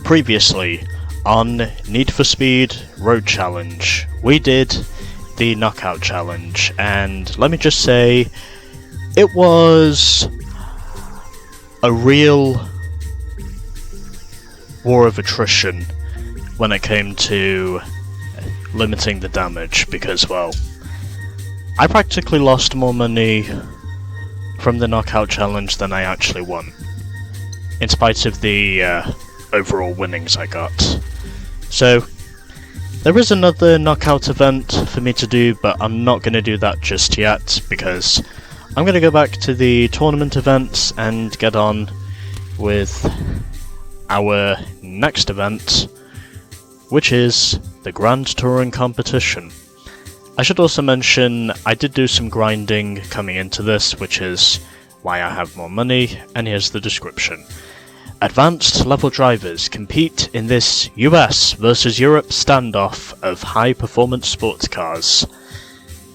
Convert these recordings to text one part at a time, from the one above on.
Previously on Need for Speed Road Challenge, we did the Knockout Challenge, and let me just say, it was a real war of attrition when it came to limiting the damage, because, well, I practically lost more money from the Knockout Challenge than I actually won, in spite of the overall winnings I got. So, there is another Knockout event for me to do, but I'm not going to do that just yet, because I'm going to go back to the tournament events and get on with our next event, which is the Grand Touring Competition. I should also mention, I did do some grinding coming into this, which is why I have more money, and here's the description. Advanced level drivers compete in this US versus Europe standoff of high-performance sports cars.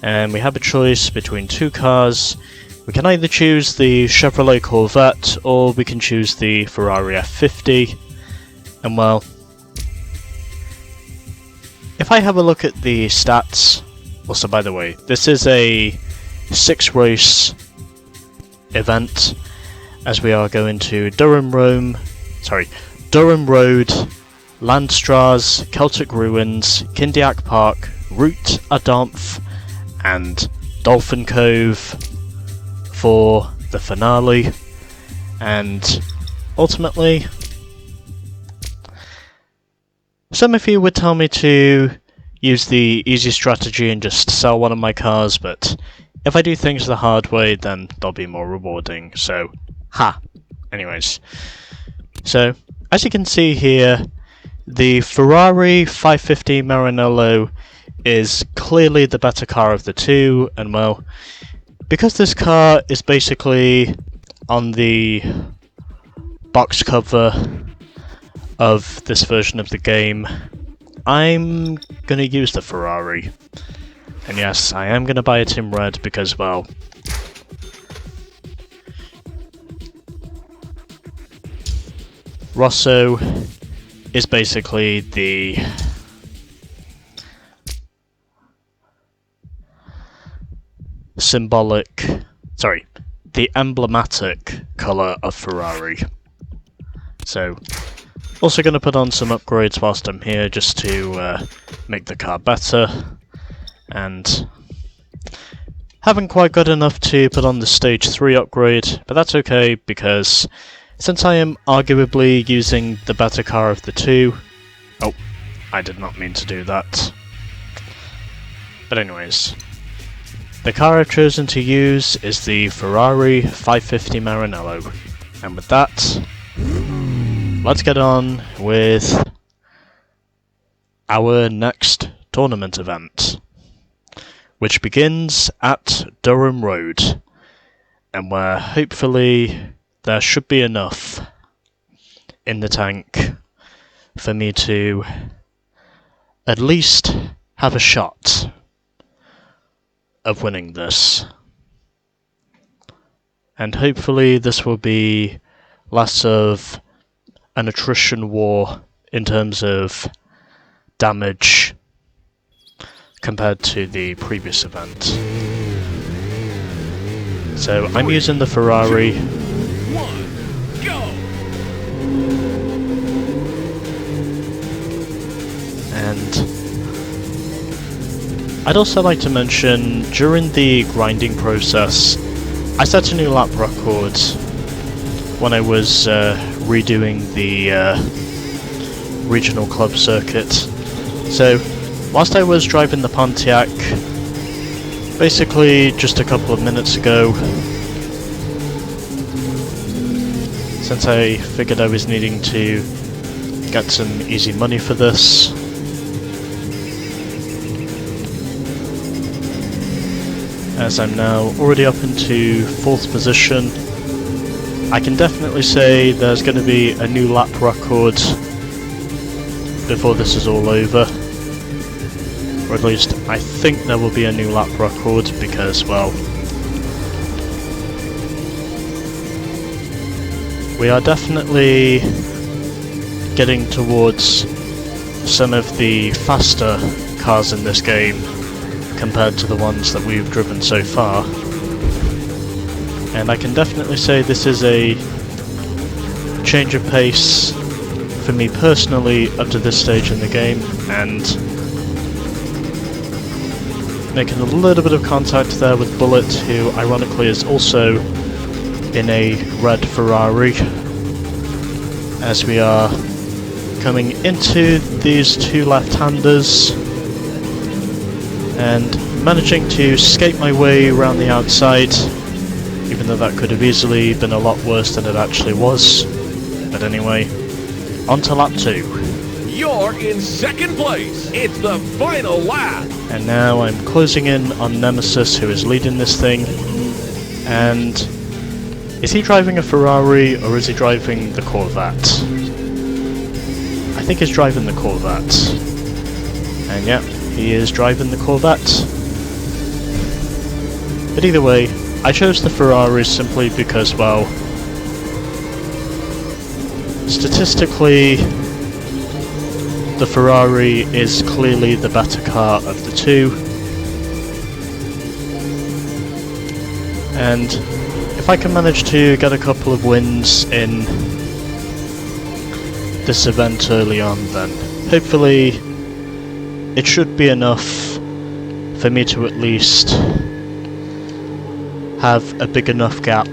And we have a choice between two cars. We can either choose the Chevrolet Corvette, or we can choose the Ferrari F50. And well, if I have a look at the stats... Also, by the way, this is a 6-race event, as we are going to Durham Road, Landstrasse, Celtic Ruins, Kindiac Park, Route Adanph, and Dolphin Cove for the finale. And ultimately, some of you would tell me to use the easy strategy and just sell one of my cars, but if I do things the hard way, then they'll be more rewarding, so, ha! Anyways, so, as you can see here, the Ferrari 550 Maranello is clearly the better car of the two, and well, because this car is basically on the box cover of this version of the game, I'm gonna use the Ferrari. And yes, I am gonna buy it in red because, well, Rosso is basically the the emblematic colour of Ferrari. So, also going to put on some upgrades whilst I'm here, just to make the car better, and haven't quite got enough to put on the Stage 3 upgrade, but that's okay, because since I am arguably using the better car of the two... Oh, I did not mean to do that. But anyways, the car I've chosen to use is the Ferrari 550 Maranello, and with that, let's get on with our next tournament event, which begins at Durham Road, and where hopefully there should be enough in the tank for me to at least have a shot of winning this. And hopefully this will be less of an attrition war in terms of damage compared to the previous event. So I'm using the Ferrari. 2, 1, go! And I'd also like to mention, during the grinding process, I set a new lap record when I was redoing the regional club circuit. So, whilst I was driving the Pontiac, basically just a couple of minutes ago, since I figured I was needing to get some easy money for this, as I'm now already up into 4th position, I can definitely say there's going to be a new lap record before this is all over. Or at least I think there will be a new lap record because, well, we are definitely getting towards some of the faster cars in this game compared to the ones that we've driven so far. And I can definitely say this is a change of pace for me personally up to this stage in the game, and making a little bit of contact there with Bullet, who ironically is also in a red Ferrari, as we are coming into these two left-handers and managing to skate my way around the outside, even though that could have easily been a lot worse than it actually was. But anyway, on to lap 2. You're in second place. It's the final lap. And now I'm closing in on Nemesis, who is leading this thing. And is he driving a Ferrari or is he driving the Corvette? I think he's driving the Corvette. And yeah, he is driving the Corvette. But either way, I chose the Ferrari simply because, well, statistically, the Ferrari is clearly the better car of the two. And if I can manage to get a couple of wins in this event early on, then hopefully it should be enough for me to at least have a big enough gap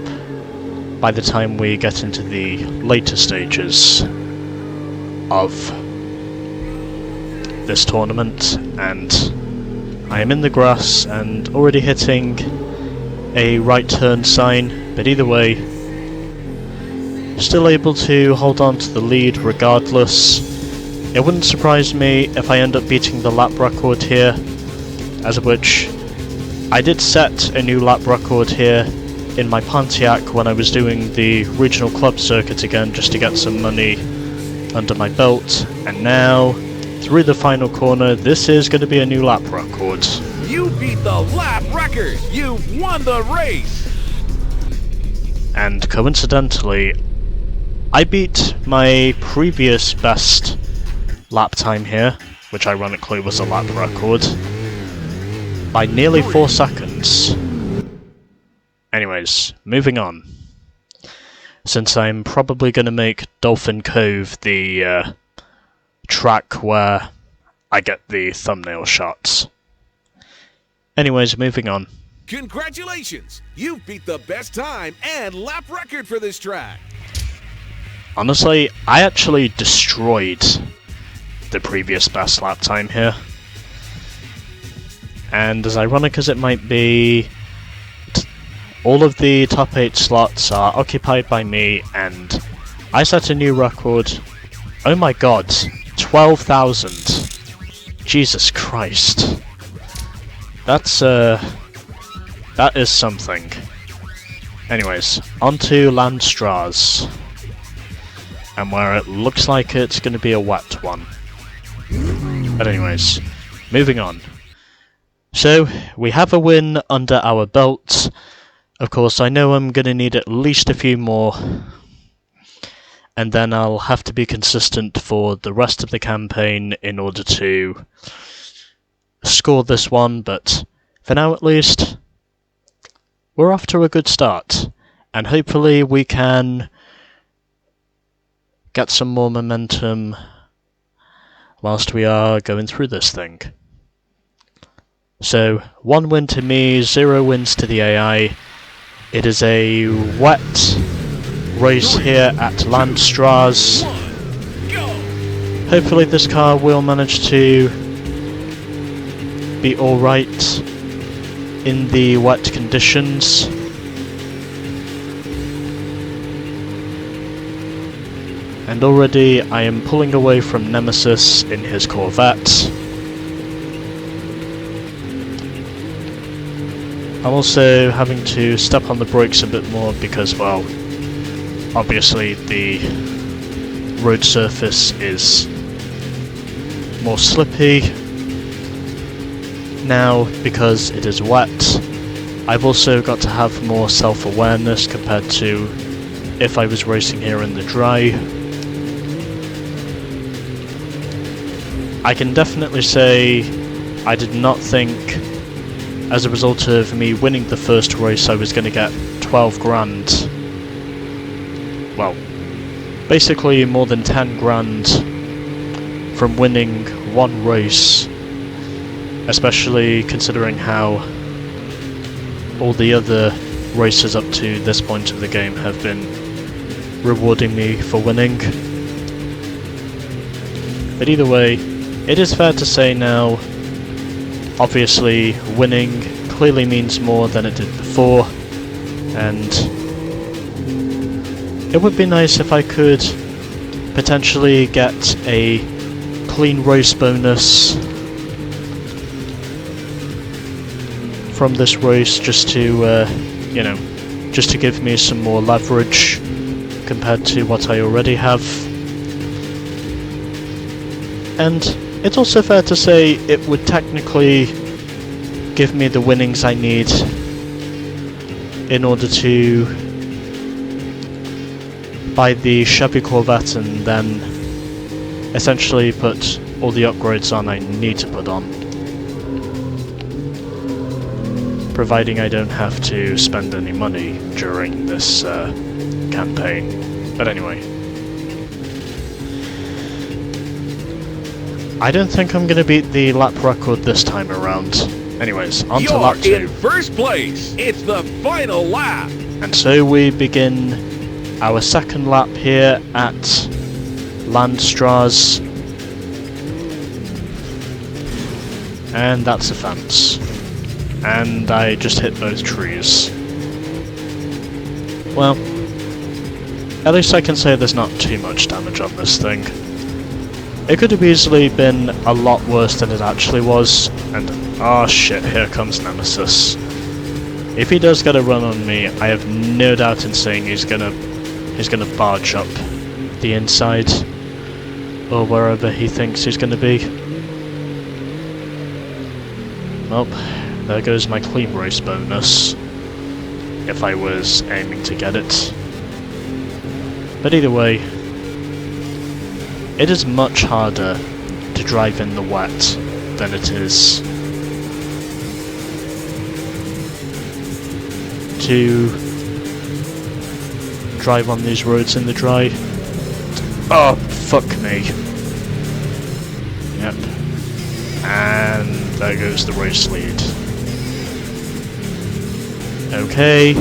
by the time we get into the later stages of this tournament. And I am in the grass and already hitting a right turn sign, but either way, still able to hold on to the lead regardless. It wouldn't surprise me if I end up beating the lap record here, as of which I did set a new lap record here in my Pontiac when I was doing the regional club circuit again, just to get some money under my belt. And now, through the final corner, this is going to be a new lap record. You beat the lap record. You won the race. And coincidentally, I beat my previous best lap time here, which ironically was a lap record, by nearly 4 seconds. Anyways, moving on. Since I'm probably going to make Dolphin Cove the track where I get the thumbnail shots. Anyways, moving on. Congratulations! You beat the best time and lap record for this track. Honestly, I actually destroyed the previous best lap time here. And as ironic as it might be, all of the top 8 slots are occupied by me, and I set a new record. Oh my god, 12,000. Jesus Christ. That is something. Anyways, on to Landstrasse. And where it looks like it's going to be a wet one. But anyways, moving on. So, we have a win under our belt. Of course, I know I'm going to need at least a few more, and then I'll have to be consistent for the rest of the campaign in order to score this one, but for now at least, we're off to a good start, and hopefully we can get some more momentum whilst we are going through this thing. So, 1 win to me, 0 wins to the AI. It is a wet race here at Landstrasse. Hopefully this car will manage to be alright in the wet conditions. And already I am pulling away from Nemesis in his Corvette. I'm also having to step on the brakes a bit more because, well, obviously the road surface is more slippy now because it is wet. I've also got to have more self-awareness compared to if I was racing here in the dry. I can definitely say I did not think, as a result of me winning the first race, I was going to get 12 grand. Well, basically more than 10 grand from winning one race, especially considering how all the other races up to this point of the game have been rewarding me for winning. But either way, it is fair to say now, obviously winning clearly means more than it did before, and it would be nice if I could potentially get a clean race bonus from this race, just to, you know, just to give me some more leverage compared to what I already have. And it's also fair to say it would technically give me the winnings I need in order to buy the Chevy Corvette and then essentially put all the upgrades on I need to put on, providing I don't have to spend any money during this campaign. But anyway, I don't think I'm going to beat the lap record this time around. Anyways, on to lap 2. You're in first place. It's the final lap. And so we begin our second lap here at Landstrasse. And that's a fence. And I just hit both trees. Well, at least I can say there's not too much damage on this thing. It could have easily been a lot worse than it actually was, and oh shit, here comes Nemesis. If he does get a run on me, I have no doubt in saying he's gonna barge up the inside, or wherever he thinks he's gonna be. Well, there goes my clean race bonus, if I was aiming to get it. But either way, it is much harder to drive in the wet than it is to drive on these roads in the dry. Oh, fuck me. Yep. And there goes the race lead. Okay.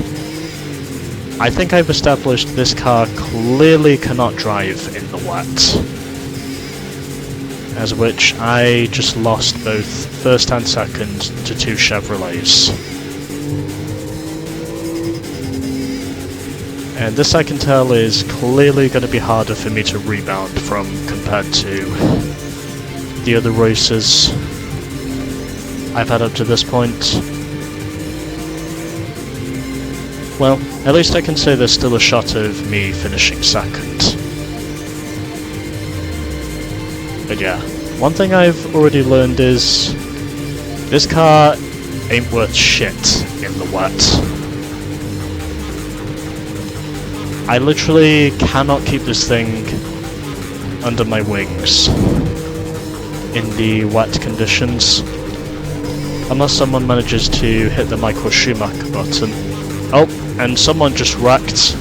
I think I've established this car clearly cannot drive in the wet. As which I just lost both first and second to 2 Chevrolets. And this I can tell is clearly going to be harder for me to rebound from compared to the other races I've had up to this point. Well, at least I can say there's still a shot of me finishing second. But yeah, one thing I've already learned is this car ain't worth shit in the wet. I literally cannot keep this thing under my wings in the wet conditions, unless someone manages to hit the Michael Schumacher button. Oh, and someone just wrecked.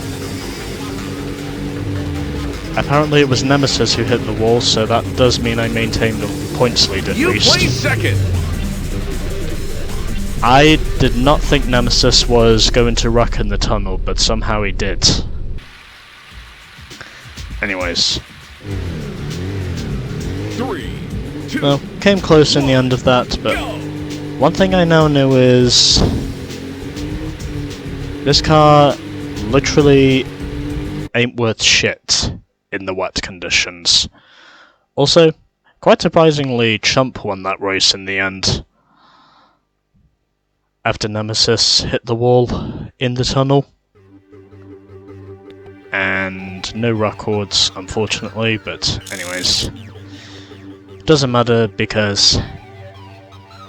Apparently it was Nemesis who hit the wall, so that does mean I maintain the points lead at least. You placed second! I did not think Nemesis was going to wreck in the tunnel, but somehow he did. Anyways. 3, 2, well, came close in the end of that, but one thing I now know is this car literally ain't worth shit in the wet conditions. Also, quite surprisingly, Chump won that race in the end, after Nemesis hit the wall in the tunnel. And no records, unfortunately, but anyways, doesn't matter because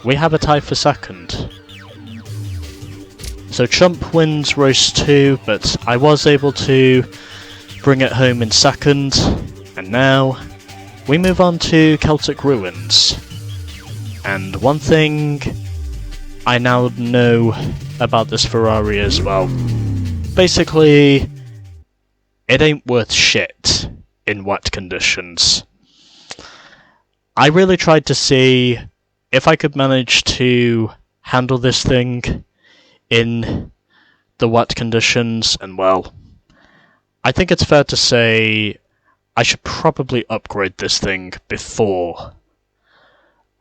we have a tie for second. So Chump wins race 2, but I was able to bring it home in second, and now we move on to Celtic Ruins. And one thing I now know about this Ferrari as well. Basically, it ain't worth shit in wet conditions. I really tried to see if I could manage to handle this thing in the wet conditions, and well, I think it's fair to say I should probably upgrade this thing before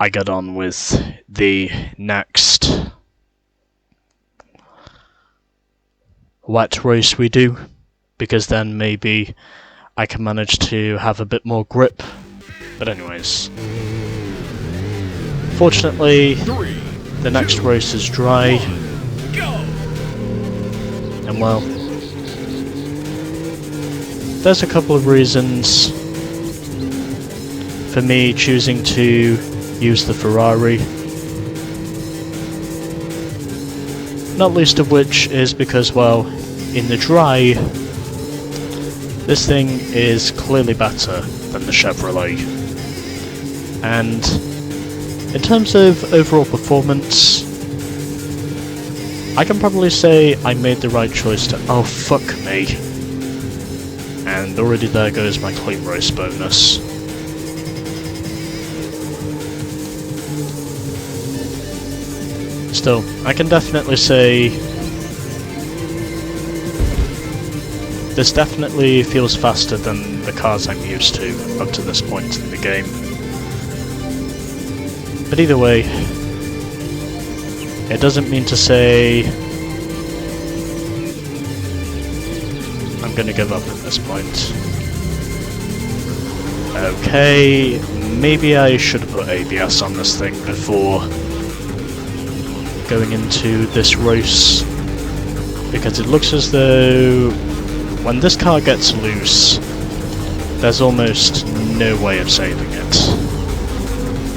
I get on with the next wet race we do, because then maybe I can manage to have a bit more grip. But anyways, fortunately the next race is dry, and well, there's a couple of reasons for me choosing to use the Ferrari, not least of which is because, well, in the dry, this thing is clearly better than the Chevrolet. And in terms of overall performance, I can probably say I made the right choice to— oh fuck me. And already there goes my clean race bonus. Still, I can definitely say this definitely feels faster than the cars I'm used to up to this point in the game. But either way, it doesn't mean to say I'm gonna give up at this point. Okay, maybe I should have put ABS on this thing before going into this race, because it looks as though when this car gets loose, there's almost no way of saving it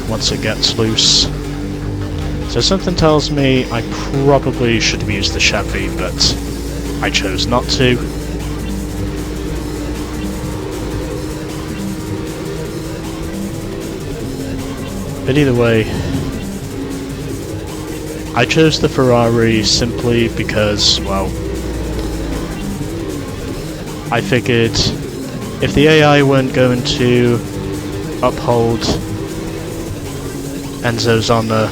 once it gets loose. So something tells me I probably should have used the Chevy, but I chose not to. But either way, I chose the Ferrari simply because, well, I figured if the AI weren't going to uphold Enzo's honour,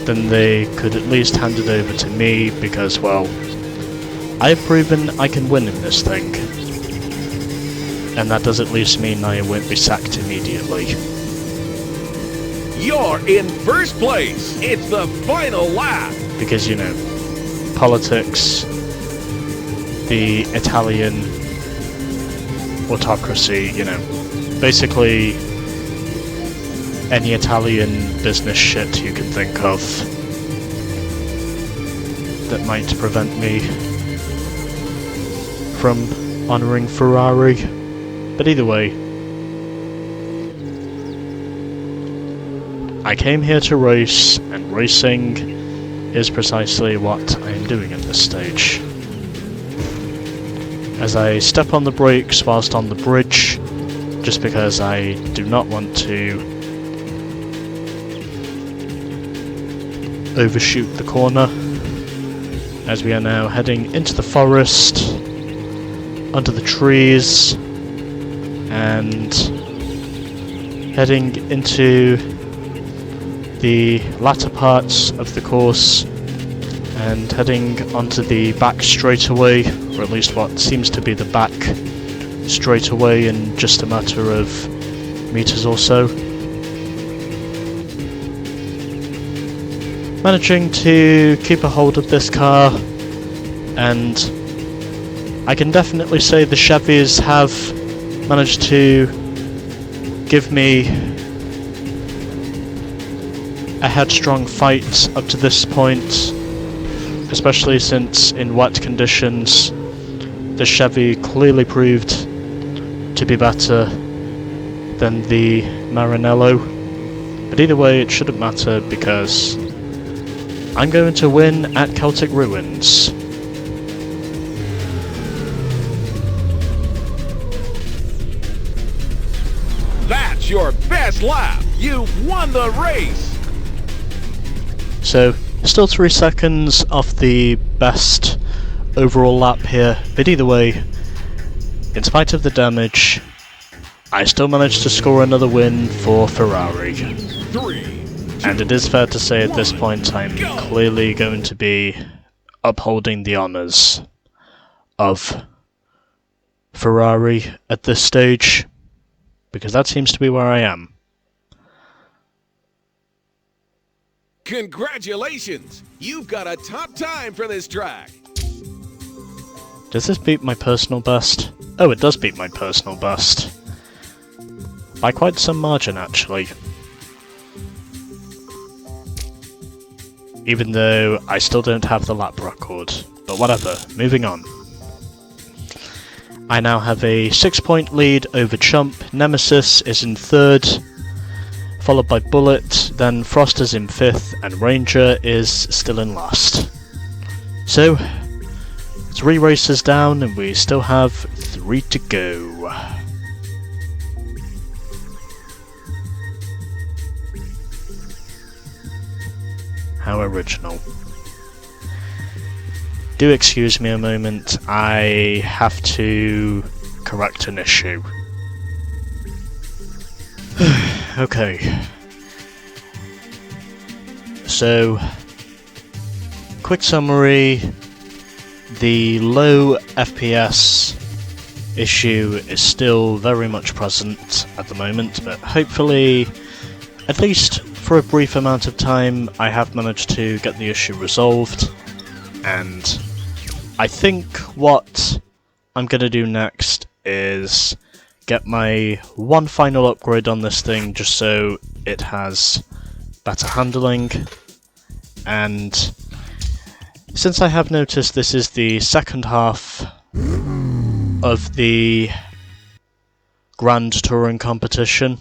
then they could at least hand it over to me, because, well, I have proven I can win in this thing. And that does at least mean I won't be sacked immediately. You're in first place! It's the final lap! Because, you know, politics, the Italian autocracy, you know, basically any Italian business shit you can think of that might prevent me from honouring Ferrari. But either way, I came here to race, and racing is precisely what I am doing at this stage. As I step on the brakes whilst on the bridge, just because I do not want to overshoot the corner, as we are now heading into the forest, under the trees, and heading into the latter parts of the course, and heading onto the back straightaway, or at least what seems to be the back straightaway, in just a matter of meters or so. Managing to keep a hold of this car, and I can definitely say the Chevys have managed to give me a headstrong fight up to this point, especially since in wet conditions the Chevy clearly proved to be better than the Maranello. But either way, it shouldn't matter, because I'm going to win at Celtic Ruins. your best lap. You've won the race. So, still 3 seconds off the best overall lap here, but either way, in spite of the damage, I still managed to score another win for Ferrari. 3, 2, and it is fair to say at this 1, point I'm go. clearly going to be upholding the honours of Ferrari at this stage, because that seems to be where I am. Congratulations! You've got a top time for this track. Does this beat my personal best? Oh, it does beat my personal best. By quite some margin, actually. Even though I still don't have the lap record. But whatever, moving on. I now have a 6-point lead over Chump. Nemesis is in 3rd, followed by Bullet, then Frost is in 5th, and Ranger is still in last. So, 3 races down, and we still have 3 to go. How original. Do excuse me a moment, I have to correct an issue. Okay. So, quick summary. The low FPS issue is still very much present at the moment, but hopefully, at least for a brief amount of time, I have managed to get the issue resolved, and I think what I'm going to do next is get my one final upgrade on this thing just so it has better handling, and since I have noticed this is the second half of the Grand Touring competition,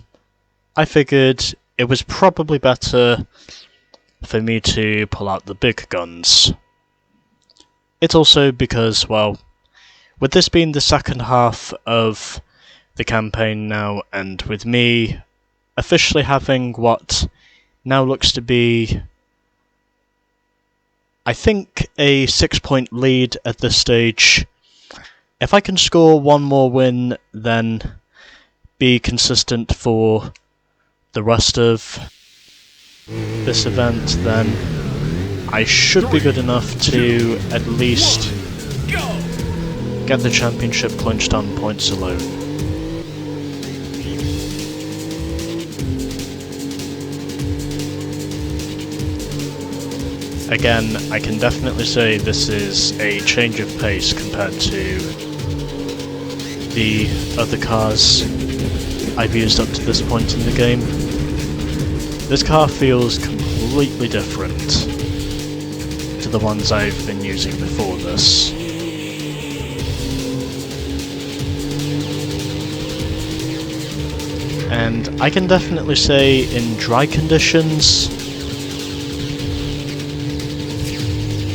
I figured it was probably better for me to pull out the big guns. It's also because, well, with this being the second half of the campaign now, and with me officially having what now looks to be, I think, a 6-point lead at this stage, if I can score one more win, then be consistent for the rest of this event, then I should be good enough to at least get the championship clinched on points alone. Again, I can definitely say this is a change of pace compared to the other cars I've used up to this point in the game. This car feels completely different to the ones I've been using before this. And I can definitely say in dry conditions,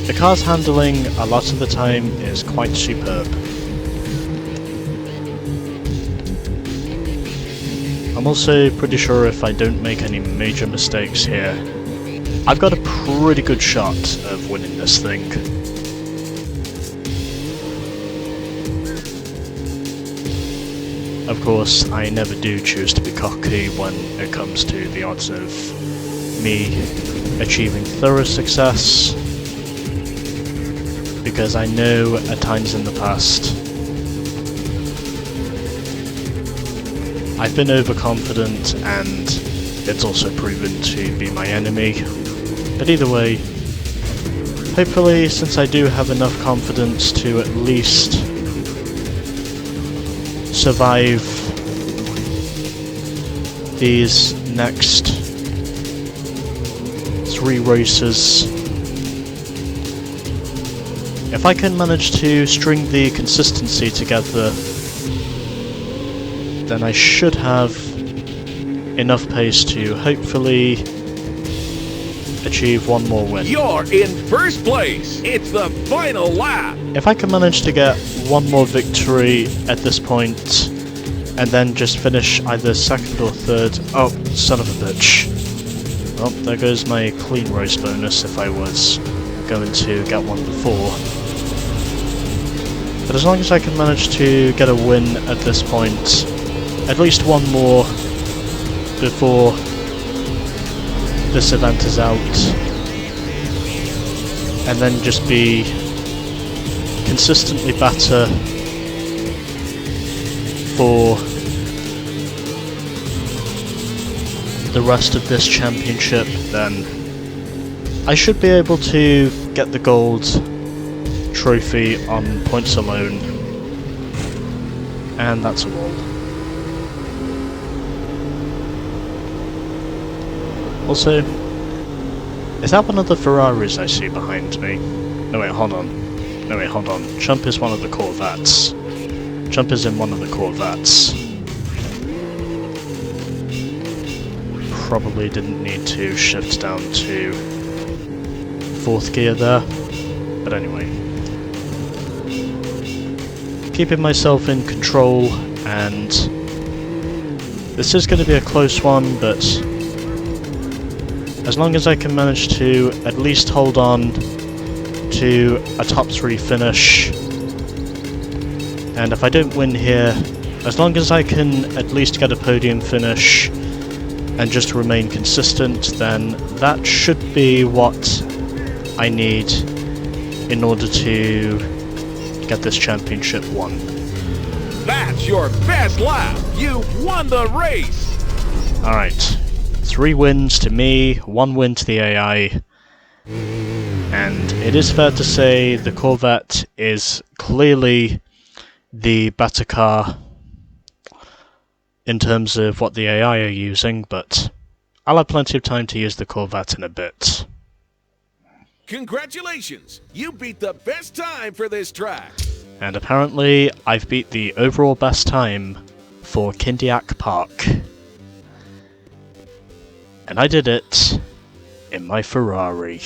the car's handling a lot of the time is quite superb. I'm also pretty sure if I don't make any major mistakes here, I've got a pretty good shot of winning this thing. Of course, I never do choose to be cocky when it comes to the odds of me achieving thorough success, because I know at times in the past I've been overconfident, and it's also proven to be my enemy. But either way, hopefully, since I do have enough confidence to at least survive these next 3 races, if I can manage to string the consistency together, then I should have enough pace to hopefully achieve one more win. You're in first place. It's the final lap. If I can manage to get one more victory at this point, and then just finish either second or third. Oh, son of a bitch. Oh, there goes my clean race bonus if I was going to get one before. But as long as I can manage to get a win at this point, at least one more before this event is out, and then just be consistently better for the rest of this championship, then I should be able to get the gold trophy on points alone, and that's all. Also, is that one of the Ferraris I see behind me? No wait, hold on. No wait, hold on. Chump is one of the Corvettes. Chump is in one of the Corvettes. Probably didn't need to shift down to 4th gear there, but anyway. Keeping myself in control, and this is going to be a close one, but as long as I can manage to at least hold on to a top 3 finish, and if I don't win here, as long as I can at least get a podium finish and just remain consistent, then that should be what I need in order to get this championship won. That's your best lap! You've won the race! Alright, 3 wins to me, 1 win to the AI, and it is fair to say the Corvette is clearly the better car in terms of what the AI are using, but I'll have plenty of time to use the Corvette in a bit. Congratulations! You beat the best time for this track! And apparently, I've beat the overall best time for Kindiak Park. And I did it in my Ferrari.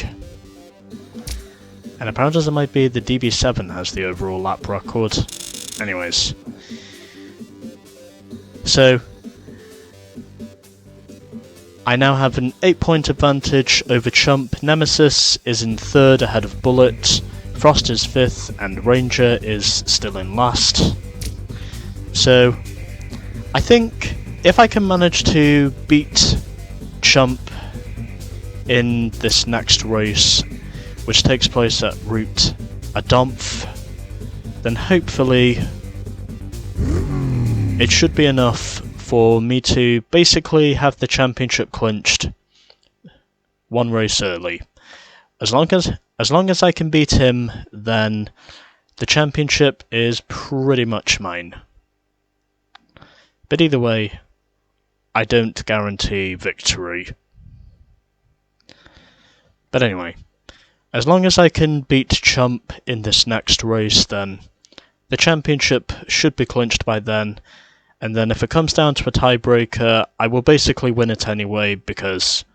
And apparently there might be the DB7 has the overall lap record. Anyways. So, I now have an 8-point advantage over Chump. Nemesis is in 3rd ahead of Bullet. Frost is 5th, and Ranger is still in last. So, I think if I can manage to beat Chump in this next race, which takes place at Route Adomph, then hopefully it should be enough for me to basically have the championship clinched 1 race early. As long as I can beat him, then the championship is pretty much mine. But either way, I don't guarantee victory. But anyway, as long as I can beat Chump in this next race, then the championship should be clinched by then, and then if it comes down to a tiebreaker, I will basically win it anyway, because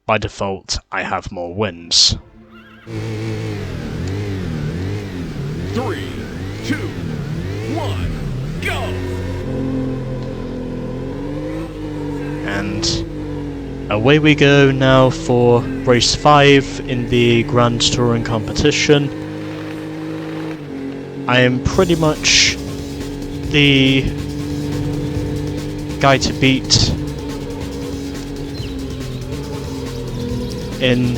by default I have more wins. 3, 2, 1, go! And away we go now for race 5 in the Grand Touring competition. I am pretty much the guy to beat in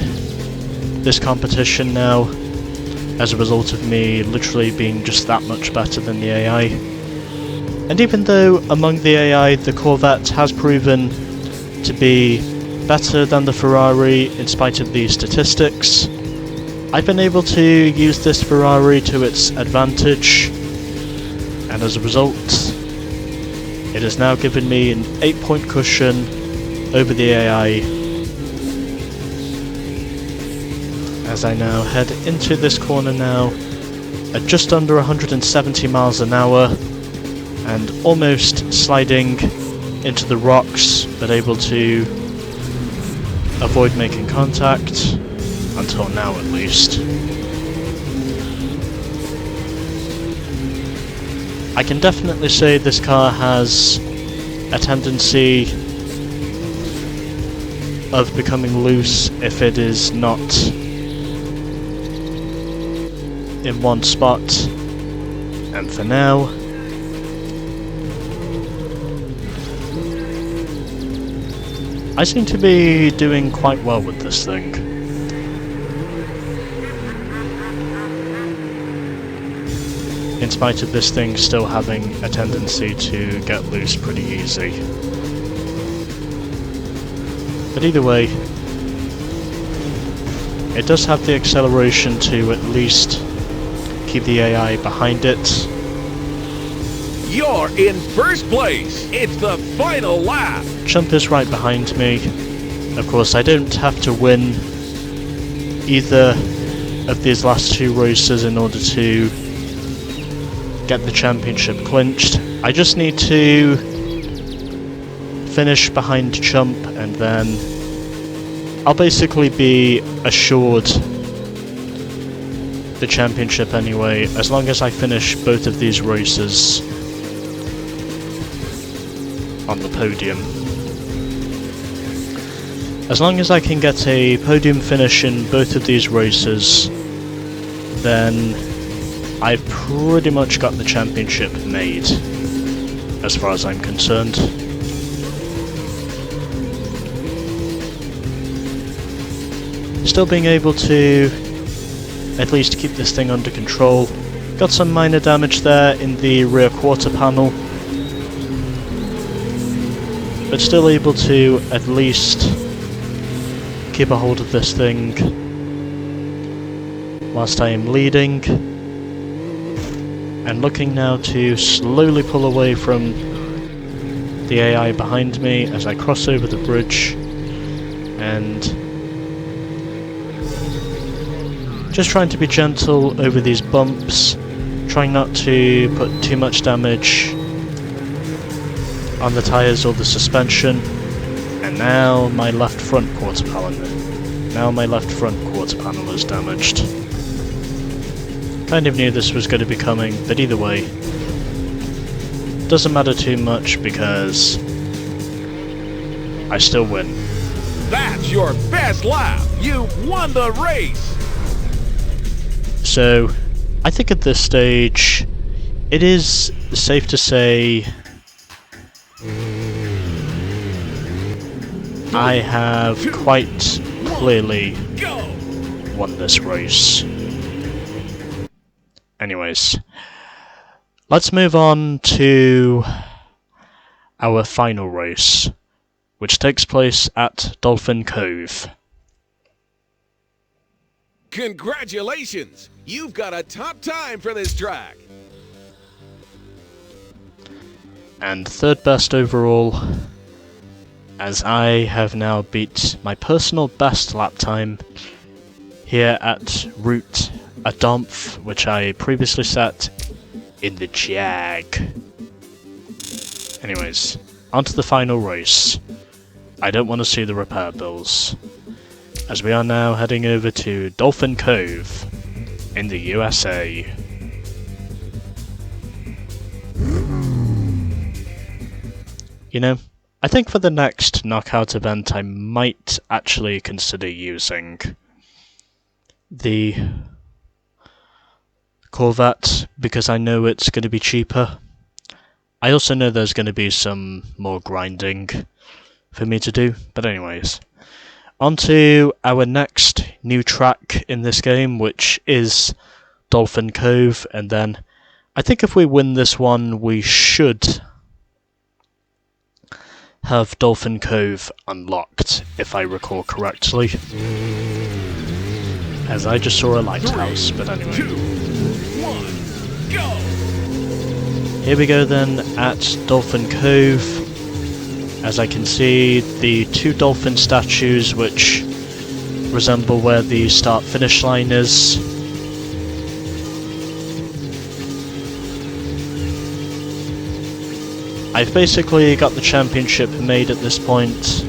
this competition now, as a result of me literally being just that much better than the AI. And even though among the AI the Corvette has proven to be better than the Ferrari in spite of these statistics, I've been able to use this Ferrari to its advantage, and as a result it has now given me an 8-point cushion over the AI as I now head into this corner now at just under 170 miles an hour and almost sliding into the rocks, but able to avoid making contact, until now at least. I can definitely say this car has a tendency of becoming loose if it is not in one spot. And for now, I seem to be doing quite well with this thing. In spite of this thing still having a tendency to get loose pretty easy. But either way, it does have the acceleration to at least keep the AI behind it. You're in first place. It's the final lap. Chump is right behind me. Of course, I don't have to win either of these last two races in order to get the championship clinched. I just need to finish behind Chump, and then I'll basically be assured the championship anyway, as long as I finish both of these races on the podium. As long as I can get a podium finish in both of these races, then I've pretty much got the championship made, as far as I'm concerned. Still being able to at least keep this thing under control. Got some minor damage there in the rear quarter panel, but still able to at least keep a hold of this thing whilst I am leading, and looking now to slowly pull away from the AI behind me as I cross over the bridge, and just trying to be gentle over these bumps, trying not to put too much damage on the tyres or the suspension. And now my left front quarter panel. Now my left front quarter panel is damaged. Kind of knew this was going to be coming, but either way, doesn't matter too much because I still win. That's your best lap. You won the race. So, I think at this stage, it is safe to say I have quite clearly won this race. Anyways, let's move on to our final race, which takes place at Dolphin Cove. Congratulations! You've got a top time for this track. And third best overall, as I have now beat my personal best lap time here at Route Adomf, which I previously set in the Jag. Anyways, on to the final race. I don't want to see the repair bills, as we are now heading over to Dolphin Cove in the USA. You know, I think for the next knockout event I might actually consider using the Corvette, because I know it's going to be cheaper. I also know there's going to be some more grinding for me to do, but anyways. On to our next new track in this game, which is Dolphin Cove, and then I think if we win this one we should have Dolphin Cove unlocked, if I recall correctly. As I just saw a lighthouse, but anyway. 2, 1, go! Here we go then at Dolphin Cove. As I can see, the two dolphin statues which resemble where the start-finish line is. I've basically got the championship made at this point.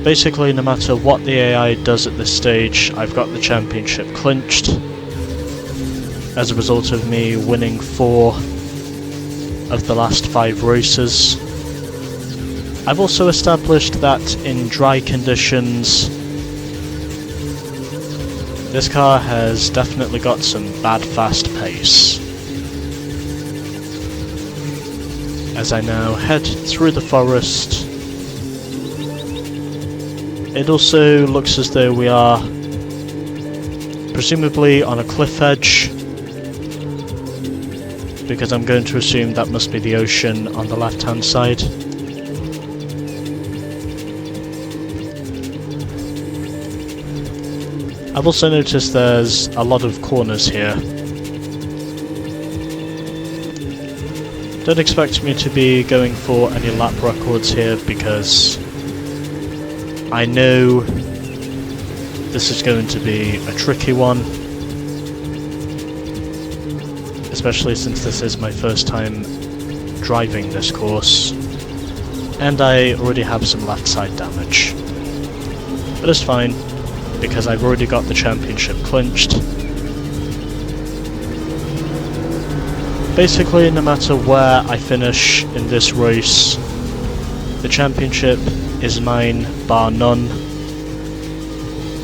Basically, no matter what the AI does at this stage, I've got the championship clinched as a result of me winning 4 of the last 5 races. I've also established that in dry conditions, this car has definitely got some bad fast pace. As I now head through the forest, it also looks as though we are presumably on a cliff edge, because I'm going to assume that must be the ocean on the left hand side. I've also noticed there's a lot of corners here. Don't expect me to be going for any lap records here, because I know this is going to be a tricky one, especially since this is my first time driving this course, and I already have some left side damage. But it's fine, because I've already got the championship clinched. Basically, no matter where I finish in this race, the championship is mine, bar none.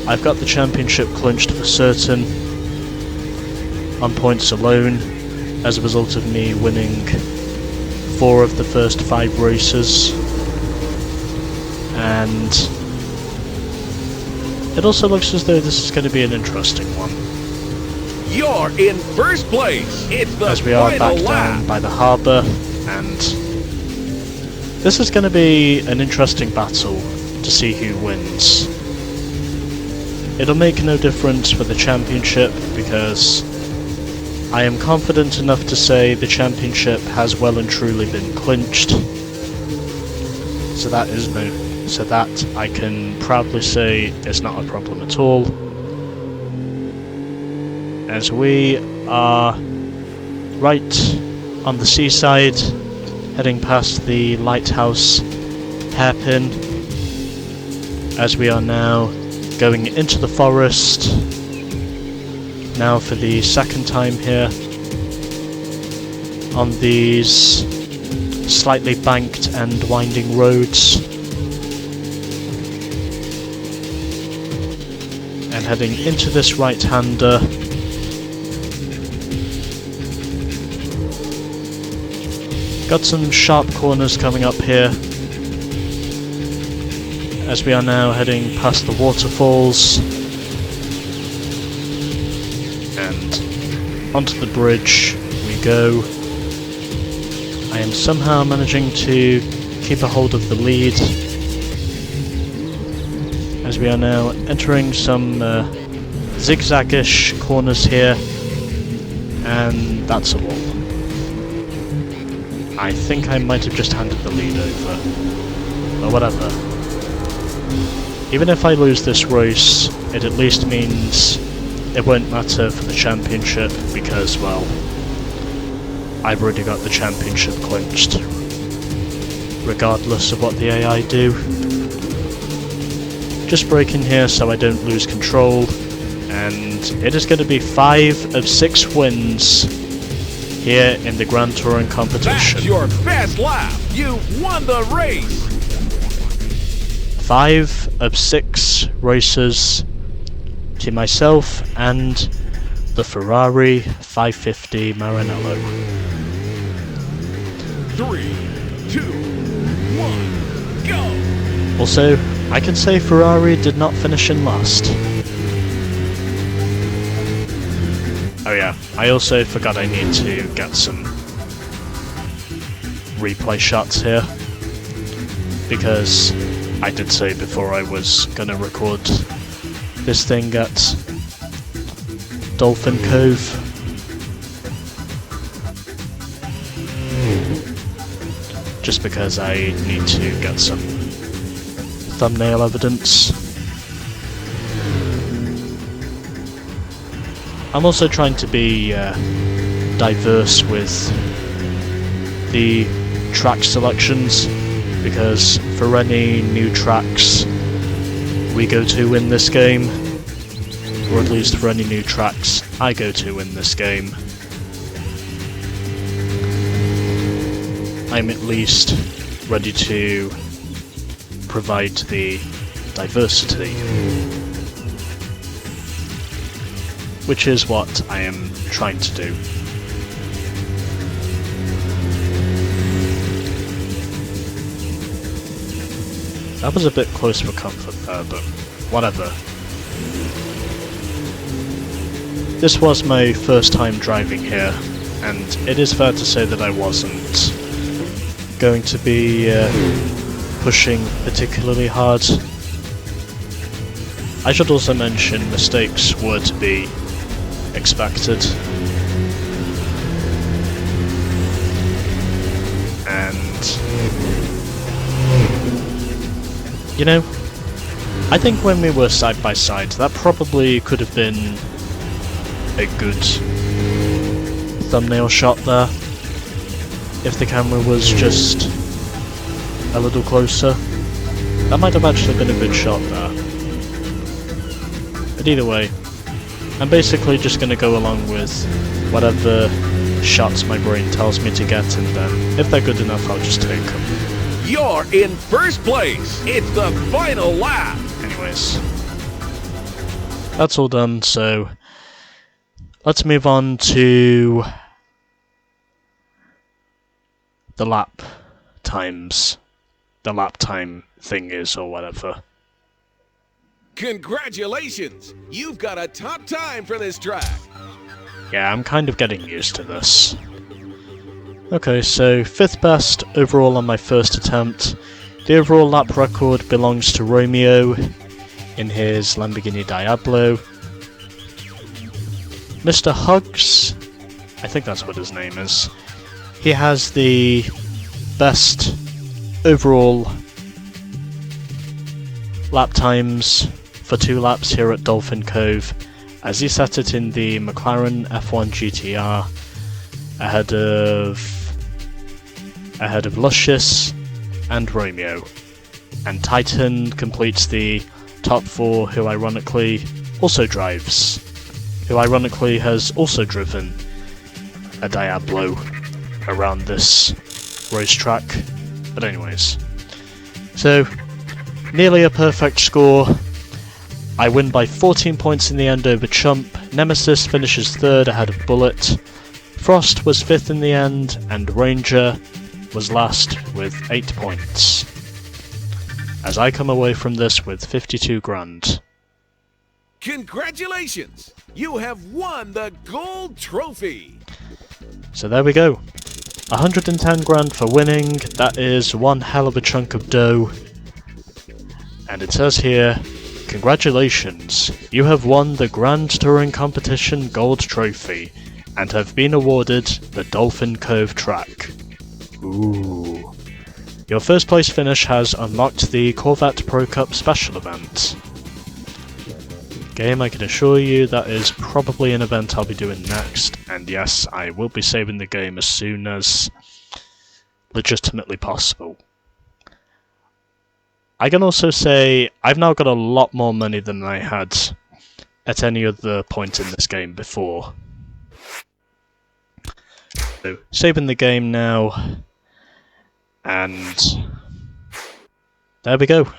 I've got the championship clinched for certain, on points alone, as a result of me winning 4 of the first 5 races. And it also looks as though this is going to be an interesting one. You're in first place. It's the as we are final back lap. down by the harbour, and this is going to be an interesting battle to see who wins. It'll make no difference for the championship, because I am confident enough to say the championship has well and truly been clinched. So that I can proudly say is not a problem at all. As we are right on the seaside, heading past the lighthouse hairpin, as we are now going into the forest, now for the second time here, on these slightly banked and winding roads, and heading into this right-hander. Got some sharp corners coming up here, as we are now heading past the waterfalls and onto the bridge we go. I am somehow managing to keep a hold of the lead, as we are now entering some zigzag-ish corners here, and that's a wall. I think I might have just handed the lead over, but whatever. Even if I lose this race, it at least means it won't matter for the championship, because, well, I've already got the championship clinched, regardless of what the AI do. Just braking here so I don't lose control, and it is going to be 5 of 6 wins here in the Grand Touring competition. That's your best lap. You won the race. 5 of 6 races to myself and the Ferrari 550 Maranello. 3, 2, 1, go! Also, I can say Ferrari did not finish in last. Oh yeah, I also forgot I need to get some replay shots here, because I did say before I was gonna record this thing at Dolphin Cove. Just because I need to get some thumbnail evidence. I'm also trying to be diverse with the track selections, because for any new tracks we go to win this game, or at least for any new tracks I go to win this game, I'm at least ready to provide the diversity, which is what I am trying to do. That was a bit close for comfort there, but whatever. This was my first time driving here, and it is fair to say that I wasn't going to be pushing particularly hard. I should also mention mistakes were to be expected. And you know, I think when we were side by side, that probably could have been a good thumbnail shot there, if the camera was just a little closer. That might have actually been a good shot there. But either way, I'm basically just going to go along with whatever shots my brain tells me to get, and then if they're good enough, I'll just take them. You're in first place. It's the final lap. Anyways, that's all done, so let's move on to the lap times. The lap time thing is, or whatever. Congratulations! You've got a top time for this track. Yeah, I'm kind of getting used to this. Okay, so 5th best overall on my first attempt. The overall lap record belongs to Romeo in his Lamborghini Diablo. Mr. Hugs, I think that's what his name is, he has the best overall lap times for 2 laps here at Dolphin Cove, as he set it in the McLaren F1 GTR ahead of Luscious and Romeo. And Titan completes the top 4, who ironically also drives, who ironically has also driven a Diablo around this racetrack. But anyways, so nearly a perfect score. I win by 14 points in the end over Chump. Nemesis finishes 3rd ahead of Bullet. Frost was 5th in the end, and Ranger was last with 8 points, as I come away from this with 52 grand. Congratulations! You have won the gold trophy! So there we go. 110 grand for winning. That is one hell of a chunk of dough. And it says here, congratulations, you have won the Grand Touring Competition Gold Trophy and have been awarded the Dolphin Cove track. Ooh. Your first place finish has unlocked the Corvette Pro Cup special event. Game, I can assure you that is probably an event I'll be doing next, and yes, I will be saving the game as soon as legitimately possible. I can also say I've now got a lot more money than I had at any other point in this game before. So, saving the game now, and there we go.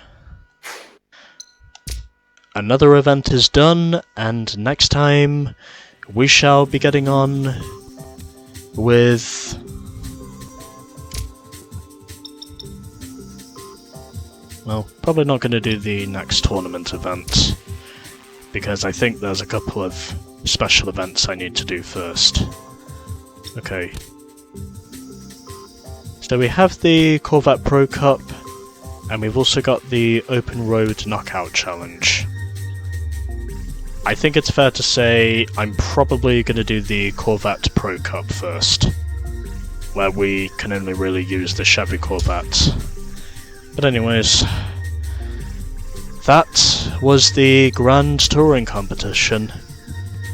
Another event is done, and next time we shall be getting on with... well, probably not going to do the next tournament event, because I think there's a couple of special events I need to do first. Okay. So we have the Corvette Pro Cup, and we've also got the Open Road Knockout Challenge. I think it's fair to say I'm probably going to do the Corvette Pro Cup first, where we can only really use the Chevy Corvette. But anyways, that was the Grand Touring Competition,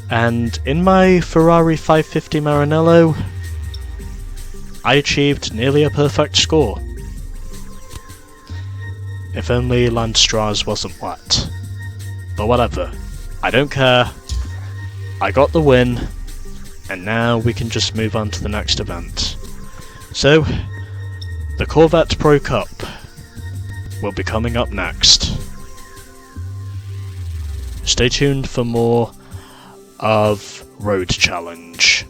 and in my Ferrari 550 Maranello, I achieved nearly a perfect score. If only Landstrasse wasn't wet. But whatever. I don't care. I got the win, and now we can just move on to the next event. So, The Corvette Pro Cup will be coming up next. Stay tuned for more of Road Challenge.